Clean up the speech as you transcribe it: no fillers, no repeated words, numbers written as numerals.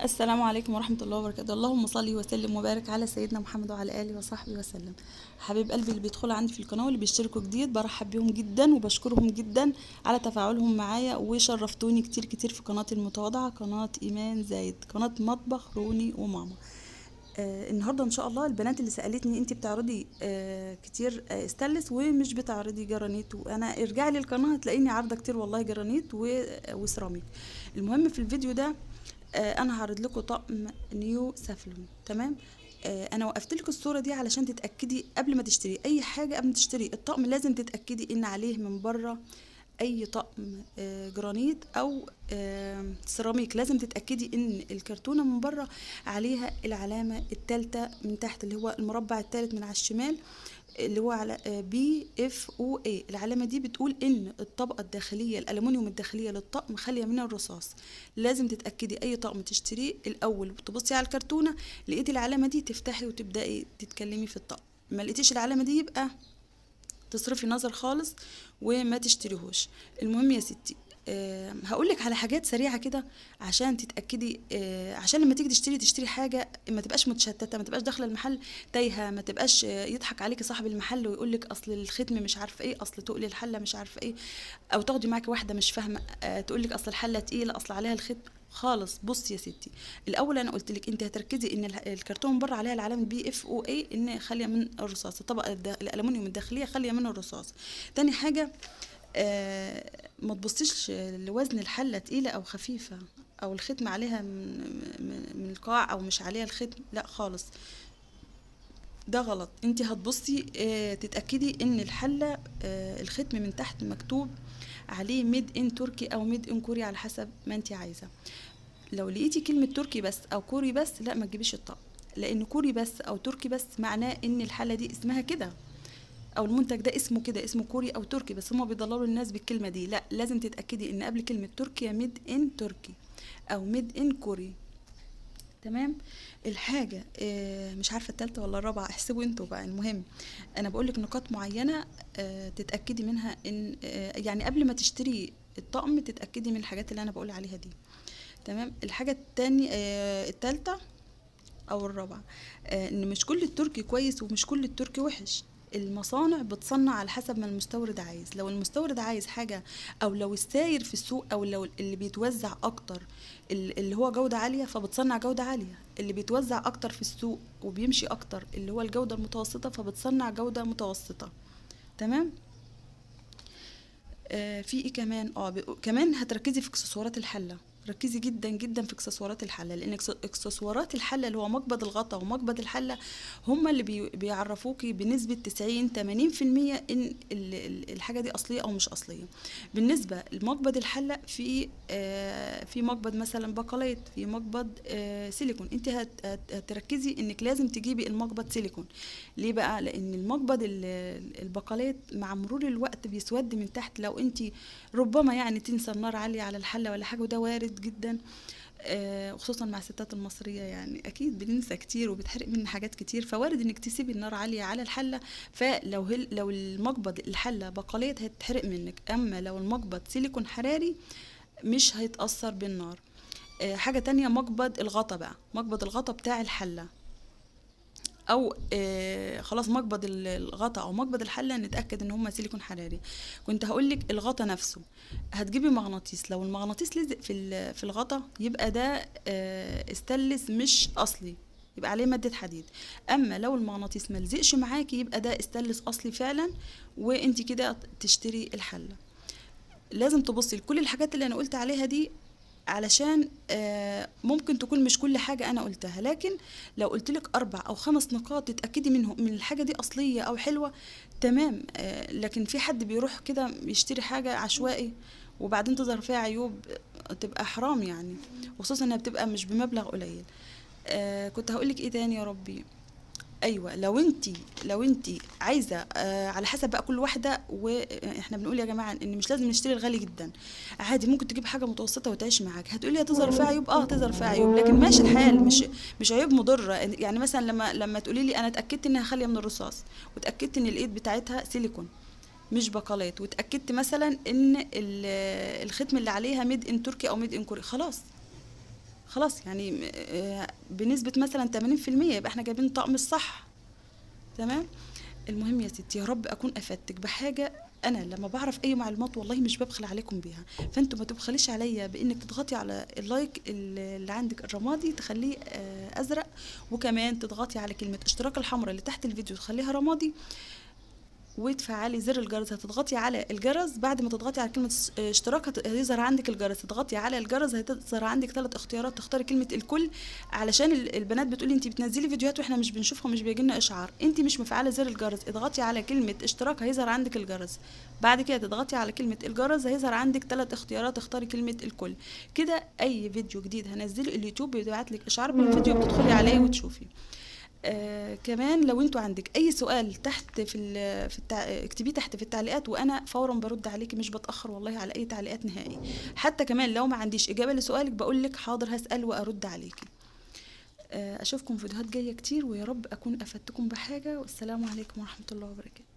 السلام عليكم ورحمة الله وبركاته. اللهم صل وسلم وبارك على سيدنا محمد وعلى آله وصحبه وسلم. حبيب قلبي اللي بيدخلوا عندي في القناة واللي بيشتركوا جديد برحب بيهم جدا وبشكرهم جدا على تفاعلهم معايا، وشرفتوني كتير كتير في قناتي المتواضعة، قناة إيمان زايد، قناة مطبخ روني وماما. النهارده ان شاء الله البنات اللي سالتني انت بتعرضي كتير استانلس ومش بتعرضي جرانيت، وانا ارجعي للقناه هتلاقيني عارضه كتير والله جرانيت وسيراميك. المهم في الفيديو ده انا هعرض لكم طقم نيو سافلون. تمام. انا وقفت لك الصوره دي علشان تتاكدي قبل ما تشتري اي حاجه، قبل ما تشتري الطقم لازم تتاكدي ان عليه من بره اي طقم جرانيت او سيراميك، لازم تتاكدي ان الكرتونه من بره عليها العلامه الثالثه من تحت، اللي هو المربع الثالث من على الشمال، اللي هو على BFOA. العلامه دي بتقول ان الطبقه الداخليه الالومنيوم الداخليه للطقم خاليه من الرصاص. لازم تتاكدي اي طقم تشتريه الاول تبصي على الكرتونه، لقيتي العلامه دي تفتحي وتبداي تتكلمي في الطقم، ما لقيتيش العلامه دي يبقى تصرفي نظر خالص وما تشتريهوش. المهم يا ستي، هقولك على حاجات سريعة كده عشان تتأكدي، عشان لما تيجي تشتري حاجة ما تبقاش متشتتة، ما تبقاش داخلة المحل تايهة، ما تبقاش يضحك عليكي صاحب المحل ويقولك اصل الختم مش عارفة ايه، اصل تقلي الحلة مش عارفة ايه، او تاخدي معاكي واحدة مش فاهمة تقولك اصل الحلة تقيلة، اصل عليها الختم خالص. بصي يا ستي، الاول انا قلت لك انت هتركزي ان الكرتون من بره عليها العلامه BFOA ان خاليه من الرصاص، الطبقه الالومنيوم الداخليه خاليه من الرصاص. تاني حاجه، ما تبصيش لوزن الحله تقيله او خفيفه، او الختم عليها من القاع، او مش عليها الختم، لا خالص، ده غلط. انت هتبصي تتاكدي ان الحله الختم من تحت مكتوب عليه ميد ان تركي او ميد ان كوري على حسب ما انت عايزه. لو لقيتي كلمة تركي بس أو كوري بس، لا ما تجيبيش الطقم، لأن كوري بس أو تركي بس معناه إن الحالة دي اسمها كده، أو المنتج ده اسمه كده، اسمه كوري أو تركي، بس هما بيضللوا الناس بالكلمة دي. لا، لازم تتأكدي إن قبل كلمة تركيا ميد إن تركي أو ميد إن كوري. تمام. الحاجة مش عارفة التالتة ولا الرابعة، احسبوا انتوا بقى. المهم انا بقولك نقاط معينة تتأكدي منها ان يعني قبل ما تشتري الطقم تتأكدي من الحاجات اللي انا بقول عليها دي. تمام. الحاجة التانية التالتة او الرابعة، ان مش كل التركي كويس ومش كل التركي وحش. المصانع بتصنع على حسب ما المستورد عايز. لو المستورد عايز حاجة، او لو الساير في السوق، او لو اللي بيتوزع اكتر اللي هو جودة عالية فبتصنع جودة عالية، اللي بيتوزع اكتر في السوق وبيمشي اكتر اللي هو الجودة المتوسطة فبتصنع جودة متوسطة. تمام. في ايه كمان، كمان هتركزي في اكسسوارات الحله. ركزي جدا جدا في اكسسوارات الحله، لان اكسسوارات الحله اللي هو مقبض الغطا ومقبض الحله هما اللي بيعرفوكي بنسبه 90 80% ان الحاجه دي اصليه او مش اصليه. بالنسبه لمقبض الحله، في مقبض مثلا بقلايت، في مقبض سيليكون. انت هتركزي انك لازم تجيبي المقبض سيليكون. ليه بقى؟ لان المقبض البقالات مع مرور الوقت بيسود من تحت، لو انت ربما يعني تنسى النار عالية على الحلة ولا حاجة، وده وارد جدا. خصوصا مع الستات المصرية، يعني اكيد بننسى كتير وبتحرق من حاجات كتير، فوارد انك تسيبي النار عالية على الحلة. لو المقبض الحلة بقالات هتتحرق منك، اما لو المقبض سيليكون حراري مش هيتأثر بالنار. حاجة تانية، مقبض الغطا بقى، مقبض الغطا بتاع الحلة، او خلاص مقبض الغطا او مقبض الحله نتاكد ان هما سيليكون حراري. كنت هقولك الغطا نفسه هتجيبي مغناطيس، لو المغناطيس لزق في الغطا يبقى ده استانلس مش اصلي، يبقى عليه ماده حديد. اما لو المغناطيس ملزقش معاكي يبقى ده استانلس اصلي فعلا، وانت كده تشتري الحله. لازم تبصي لكل الحاجات اللي انا قلت عليها دي، علشان ممكن تكون مش كل حاجة أنا قلتها، لكن لو قلتلك 4 أو 5 نقاط تتأكدي منهم من الحاجة دي أصلية أو حلوة، تمام. لكن في حد بيروح كده يشتري حاجة عشوائي وبعدين تظهر فيها عيوب، تبقى حرام يعني، وخصوصا انها بتبقى مش بمبلغ قليل. كنت هقولك ايه تاني يا ربي. ايوه، لو انتي عايزه على حسب بقى كل واحده، واحنا بنقول يا جماعه ان مش لازم نشتري الغالي جدا، عادي ممكن تجيب حاجه متوسطه وتعيش معاك. هتقولي هتظهر فيها عيوب، هتظهر فيها عيوب، لكن ماشي الحال، مش عيوب مضره. يعني مثلا لما تقولي لي انا اتاكدت انها خاليه من الرصاص، واتاكدت ان الايد بتاعتها سيليكون مش بقالات، واتاكدت مثلا ان الختم اللي عليها ميد ان تركي او ميد ان كوري، خلاص خلاص يعني بنسبة مثلا 80% يبقى احنا جايبين الطقم الصح. تمام. المهم يا ستي، يا رب اكون افدتك بحاجه. انا لما بعرف اي معلومات والله مش ببخل عليكم بيها، فانتوا ما تبخليش عليا بانك تضغطي على اللايك اللي عندك الرمادي تخليه ازرق، وكمان تضغطي على كلمه اشتراك الحمراء اللي تحت الفيديو تخليها رمادي، وتفعلي زر الجرس. هتضغطي على الجرس بعد ما تضغطي على كلمة اشتراك هيظهر عندك الجرس، تضغطي على الجرس هتظهر عندك 3 اختيارات، تختاري كلمة الكل، علشان البنات بتقولي انت بتنزلي فيديوهات واحنا مش بنشوفها ومش بيجيلنا اشعار، انت مش مفعله زر الجرس. اضغطي على كلمة اشتراك هيظهر عندك الجرس، بعد كده تضغطي على كلمة الجرس هيظهر عندك 3 اختيارات، تختاري كلمة الكل. كده اي فيديو جديد هنزله اليوتيوب بيبعت لك اشعار بالفيديو، بتدخلي عليه وتشوفي. كمان لو انتوا عندك اي سؤال تحت اكتبيه تحت في التعليقات، وانا فورا برد عليكي، مش بتاخر والله على اي تعليقات نهائي. حتى كمان لو ما عنديش اجابه لسؤالك بقول لك حاضر هسال وارد عليكي. اشوفكم فيديوهات جايه كتير، ويا رب اكون افدتكم بحاجه، والسلام عليكم ورحمه الله وبركاته.